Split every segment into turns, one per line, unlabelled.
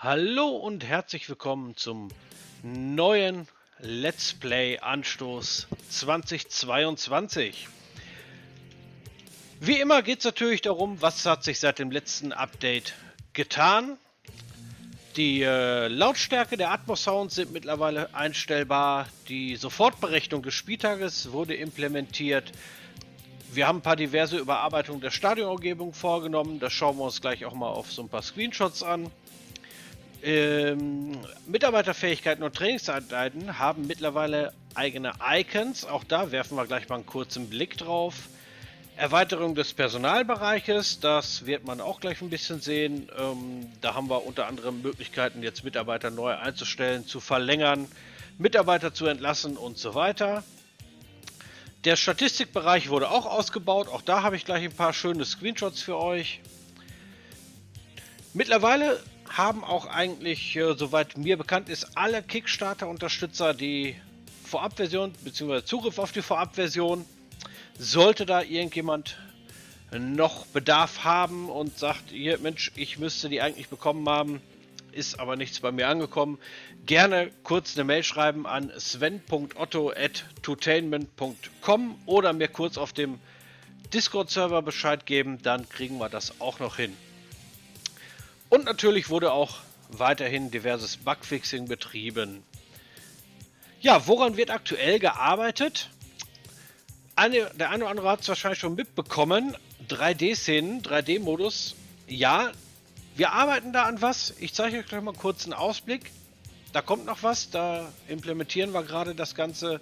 Hallo und herzlich willkommen zum neuen Let's Play Anstoß 2022. Wie immer geht es natürlich darum, was hat sich seit dem letzten Update getan. Die Lautstärke der Atmos-Sounds sind mittlerweile einstellbar. Die Sofortberechnung des Spieltages wurde implementiert. Wir haben ein paar diverse Überarbeitungen der Stadionumgebung vorgenommen. Das schauen wir uns gleich auch mal auf so ein paar Screenshots an. Mitarbeiterfähigkeiten und Trainingseinheiten haben mittlerweile eigene Icons. Auch da werfen wir gleich mal einen kurzen Blick drauf. Erweiterung des Personalbereiches, das wird man auch gleich ein bisschen sehen. Da haben wir unter anderem Möglichkeiten, jetzt Mitarbeiter neu einzustellen, zu verlängern, Mitarbeiter zu entlassen und so weiter. Der Statistikbereich wurde auch ausgebaut. Auch da habe ich gleich ein paar schöne Screenshots für euch. Mittlerweile haben auch eigentlich, soweit mir bekannt ist, alle Kickstarter-Unterstützer die Vorabversion bzw. Zugriff auf die Vorabversion. Sollte da irgendjemand noch Bedarf haben und sagt, hier Mensch, ich müsste die eigentlich bekommen haben, ist aber nichts bei mir angekommen, gerne kurz eine Mail schreiben an sven.otto@tutainment.com oder mir kurz auf dem Discord-Server Bescheid geben, dann kriegen wir das auch noch hin. Und natürlich wurde auch weiterhin diverses Bugfixing betrieben. Ja, woran wird aktuell gearbeitet? Der eine oder andere hat es wahrscheinlich schon mitbekommen. 3D-Szenen, 3D-Modus. Ja, wir arbeiten da an was. Ich zeige euch gleich mal kurz einen Ausblick. Da kommt noch was. Da implementieren wir gerade das Ganze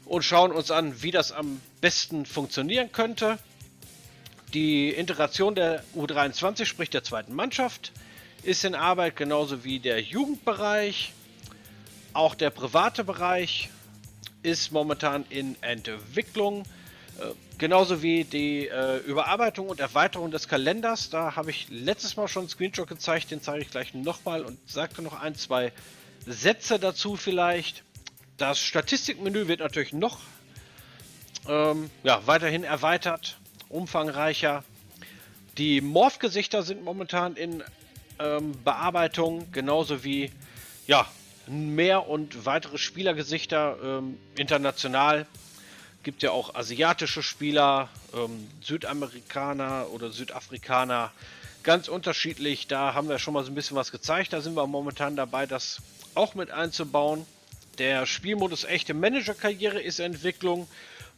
und schauen uns an, wie das am besten funktionieren könnte. Die Integration der U23, sprich der zweiten Mannschaft, ist in Arbeit, genauso wie der Jugendbereich. Auch der private Bereich ist momentan in Entwicklung. Genauso wie die Überarbeitung und Erweiterung des Kalenders. Da habe ich letztes Mal schon einen Screenshot gezeigt, den zeige ich gleich nochmal und sagte noch ein, zwei Sätze dazu vielleicht. Das Statistikmenü wird natürlich noch weiterhin erweitert, umfangreicher. Die Morph-Gesichter sind momentan in Bearbeitung, genauso wie mehr und weitere Spielergesichter international. Gibt ja auch asiatische Spieler, Südamerikaner oder Südafrikaner, ganz unterschiedlich. Da haben wir schon mal so ein bisschen was gezeigt. Da sind wir momentan dabei, das auch mit einzubauen. Der Spielmodus echte Managerkarriere ist in Entwicklung,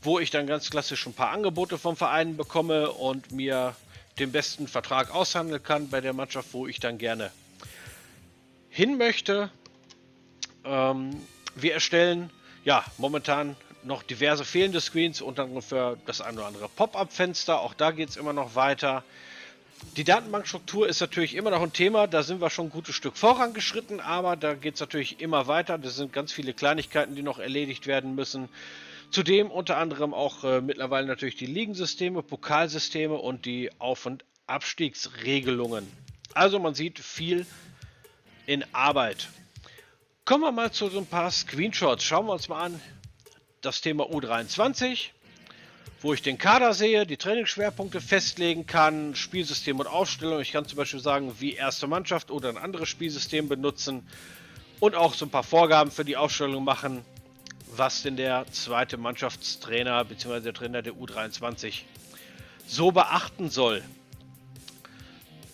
wo ich dann ganz klassisch ein paar Angebote vom Verein bekomme und mir den besten Vertrag aushandeln kann bei der Mannschaft, wo ich dann gerne hin möchte. Wir erstellen momentan noch diverse fehlende Screens, unter anderem für das ein oder andere Pop-up-Fenster. Auch da geht es immer noch weiter. Die Datenbankstruktur ist natürlich immer noch ein Thema. Da sind wir schon ein gutes Stück vorangeschritten, aber da geht es natürlich immer weiter. Das sind ganz viele Kleinigkeiten, die noch erledigt werden müssen. Zudem unter anderem auch mittlerweile natürlich die Ligensysteme, Pokalsysteme und die Auf- und Abstiegsregelungen. Also man sieht viel in Arbeit. Kommen wir mal zu so ein paar Screenshots. Schauen wir uns mal an das Thema U23, wo ich den Kader sehe, die Trainingsschwerpunkte festlegen kann, Spielsystem und Aufstellung. Ich kann zum Beispiel sagen, wie erste Mannschaft oder ein anderes Spielsystem benutzen und auch so ein paar Vorgaben für die Aufstellung machen, was denn der zweite Mannschaftstrainer bzw. der Trainer der U23 so beachten soll.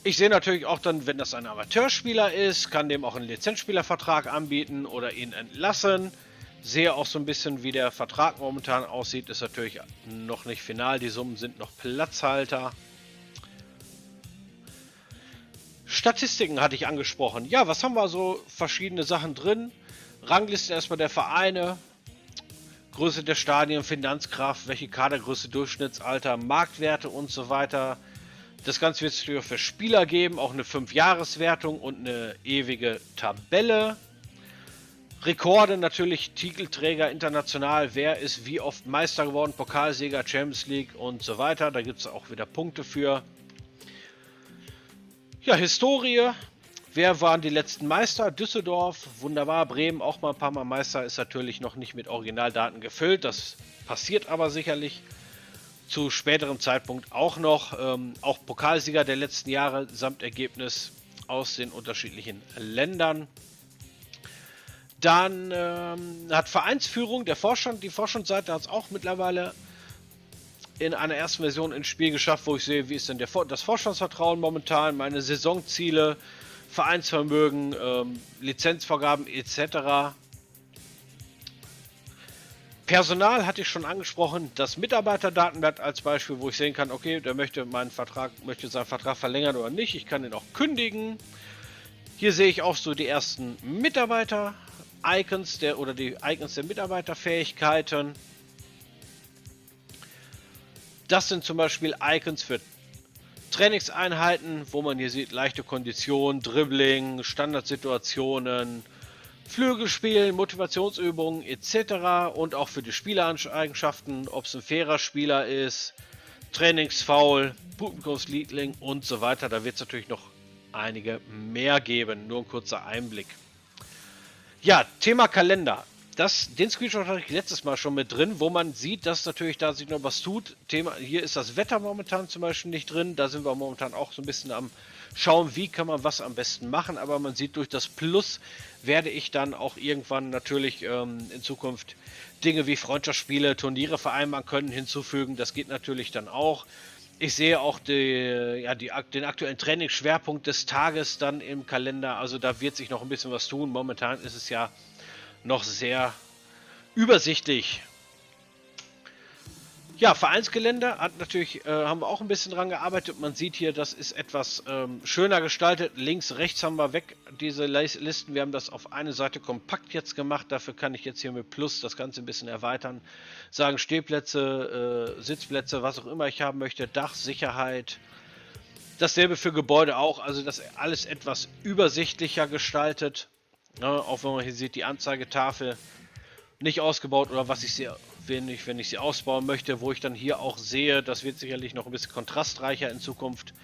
Ich sehe natürlich auch dann, wenn das ein Amateurspieler ist, kann dem auch einen Lizenzspielervertrag anbieten oder ihn entlassen. Sehe auch so ein bisschen, wie der Vertrag momentan aussieht. Ist natürlich noch nicht final. Die Summen sind noch Platzhalter. Statistiken hatte ich angesprochen. Ja, was haben wir so? Verschiedene Sachen drin. Rangliste erstmal der Vereine. Größe der Stadien, Finanzkraft, welche Kadergröße, Durchschnittsalter, Marktwerte und so weiter. Das Ganze wird es natürlich auch für Spieler geben, auch eine 5-Jahres-Wertung und eine ewige Tabelle. Rekorde natürlich, Titelträger international, wer ist wie oft Meister geworden, Pokalsieger, Champions League und so weiter. Da gibt es auch wieder Punkte für. Ja, Historie. Wer waren die letzten Meister? Düsseldorf, wunderbar. Bremen auch mal ein paar Mal Meister, ist natürlich noch nicht mit Originaldaten gefüllt. Das passiert aber sicherlich zu späterem Zeitpunkt auch noch. Auch Pokalsieger der letzten Jahre samt Ergebnis aus den unterschiedlichen Ländern. Dann hat Vereinsführung, die Vorstandsseite hat es auch mittlerweile in einer ersten Version ins Spiel geschafft, wo ich sehe, wie ist denn das Vorstandsvertrauen momentan, meine Saisonziele, Vereinsvermögen, Lizenzvorgaben etc. Personal hatte ich schon angesprochen, das Mitarbeiterdatenblatt als Beispiel, wo ich sehen kann, okay, der möchte seinen Vertrag verlängern oder nicht. Ich kann ihn auch kündigen. Hier sehe ich auch so die ersten Mitarbeiter-Icons oder die Icons der Mitarbeiterfähigkeiten. Das sind zum Beispiel Icons für Trainingseinheiten, wo man hier sieht, leichte Kondition, Dribbling, Standardsituationen, Flügelspielen, Motivationsübungen etc. Und auch für die Spielereigenschaften, ob es ein fairer Spieler ist, Trainingsfoul, Publikumsliebling und so weiter. Da wird es natürlich noch einige mehr geben. Nur ein kurzer Einblick. Ja, Thema Kalender. Den Screenshot hatte ich letztes Mal schon mit drin, wo man sieht, dass natürlich da sich noch was tut. Hier ist das Wetter momentan zum Beispiel nicht drin. Da sind wir momentan auch so ein bisschen am Schauen, wie kann man was am besten machen. Aber man sieht, durch das Plus werde ich dann auch irgendwann natürlich in Zukunft Dinge wie Freundschaftsspiele, Turniere vereinbaren können, hinzufügen. Das geht natürlich dann auch. Ich sehe auch den aktuellen Trainingsschwerpunkt des Tages dann im Kalender. Also da wird sich noch ein bisschen was tun. Momentan ist es ja noch sehr übersichtlich. Ja, Vereinsgelände haben wir auch ein bisschen dran gearbeitet. Man sieht hier, das ist etwas schöner gestaltet. Links, rechts haben wir weg diese Listen. Wir haben das auf eine Seite kompakt jetzt gemacht. Dafür kann ich jetzt hier mit Plus das Ganze ein bisschen erweitern. Sagen Stehplätze, Sitzplätze, was auch immer ich haben möchte. Dach, Sicherheit. Dasselbe für Gebäude auch. Also das alles etwas übersichtlicher gestaltet. Ja, auch wenn man hier sieht, die Anzeigetafel nicht ausgebaut oder was ich sehe, wenn ich sie ausbauen möchte, wo ich dann hier auch sehe, das wird sicherlich noch ein bisschen kontrastreicher in Zukunft,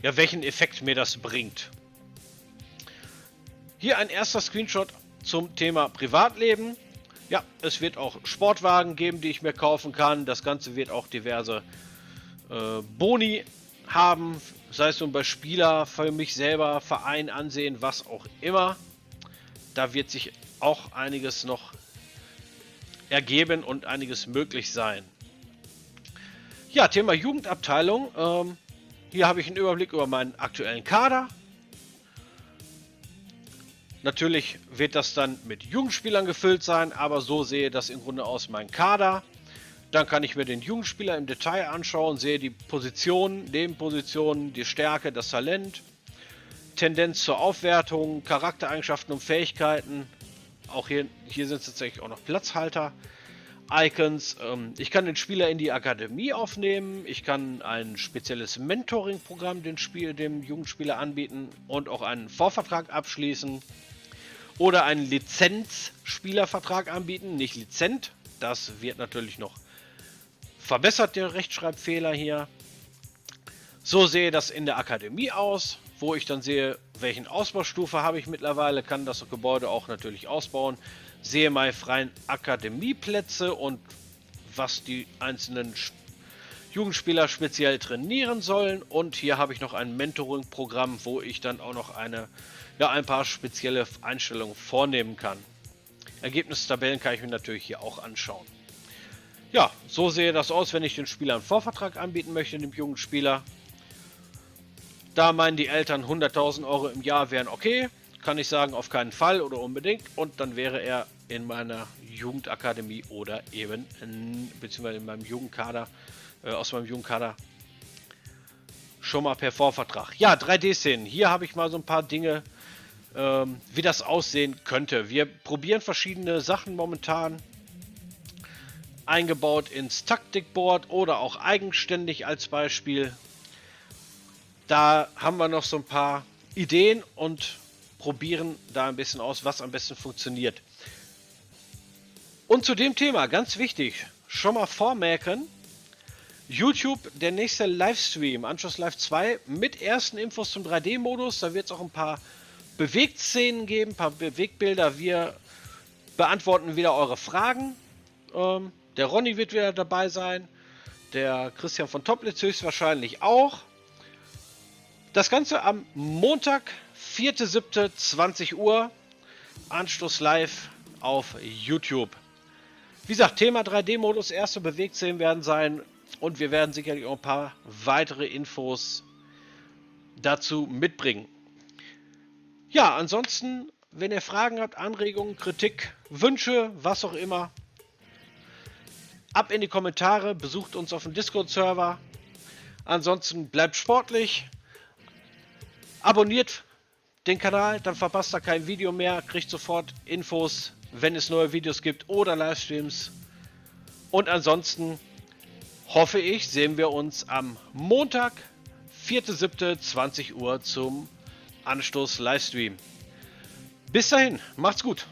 ja, welchen Effekt mir das bringt. Hier ein erster Screenshot zum Thema Privatleben. Ja, es wird auch Sportwagen geben, die ich mir kaufen kann. Das Ganze wird auch diverse Boni haben, sei es nun bei Spieler, für mich selber, Verein, Ansehen, was auch immer. Da wird sich auch einiges noch ergeben und einiges möglich sein. Ja, Thema Jugendabteilung. Hier habe ich einen Überblick über meinen aktuellen Kader. Natürlich wird das dann mit Jugendspielern gefüllt sein, aber so sehe das im Grunde aus mein Kader. Dann kann ich mir den Jugendspieler im Detail anschauen, sehe die Positionen, Nebenpositionen, die Stärke, das Talent, Tendenz zur Aufwertung, Charaktereigenschaften und Fähigkeiten. Auch hier sind es tatsächlich auch noch Platzhalter. Icons. Ich kann den Spieler in die Akademie aufnehmen. Ich kann ein spezielles Mentoring-Programm dem Jugendspieler anbieten und auch einen Vorvertrag abschließen. Oder einen Lizenz-Spielervertrag anbieten, nicht Lizent. Das wird natürlich noch verbessert, der Rechtschreibfehler hier. So sehe das in der Akademie aus, wo ich dann sehe, welchen Ausbaustufe habe ich mittlerweile, kann das Gebäude auch natürlich ausbauen, sehe meine freien Akademieplätze und was die einzelnen Jugendspieler speziell trainieren sollen. Und hier habe ich noch ein Mentoring-Programm, wo ich dann auch noch ein paar spezielle Einstellungen vornehmen kann. Ergebnistabellen kann ich mir natürlich hier auch anschauen. Ja, so sehe das aus, wenn ich den Spieler einen Vorvertrag anbieten möchte, dem Jugendspieler. Da meinen die Eltern 100.000 Euro im Jahr wären okay, kann ich sagen, auf keinen Fall oder unbedingt. Und dann wäre er in meiner Jugendakademie oder eben beziehungsweise in meinem Jugendkader, aus meinem Jugendkader schon mal per Vorvertrag. Ja, 3D-Szenen. Hier habe ich mal so ein paar Dinge, wie das aussehen könnte. Wir probieren verschiedene Sachen momentan, eingebaut ins Taktikboard oder auch eigenständig als Beispiel. Da haben wir noch so ein paar Ideen und probieren da ein bisschen aus, was am besten funktioniert. Und zu dem Thema, ganz wichtig, schon mal vormerken, YouTube, der nächste Livestream, Anschluss Live 2, mit ersten Infos zum 3D-Modus. Da wird es auch ein paar Bewegtszenen geben, ein paar Bewegtbilder. Wir beantworten wieder eure Fragen. Der Ronny wird wieder dabei sein. Der Christian von Toplitz höchstwahrscheinlich auch. Das Ganze am Montag, 4.7.20 Uhr. Anstoß live auf YouTube. Wie gesagt, Thema 3D-Modus, erste Bewegtszenen werden sein. Und wir werden sicherlich auch ein paar weitere Infos dazu mitbringen. Ja, ansonsten, wenn ihr Fragen habt, Anregungen, Kritik, Wünsche, was auch immer, ab in die Kommentare, besucht uns auf dem Discord-Server. Ansonsten bleibt sportlich, abonniert den Kanal, dann verpasst ihr kein Video mehr, kriegt sofort Infos, wenn es neue Videos gibt oder Livestreams. Und ansonsten hoffe ich, sehen wir uns am Montag, 4.7.20 Uhr zum Anstoß Livestream. Bis dahin, macht's gut.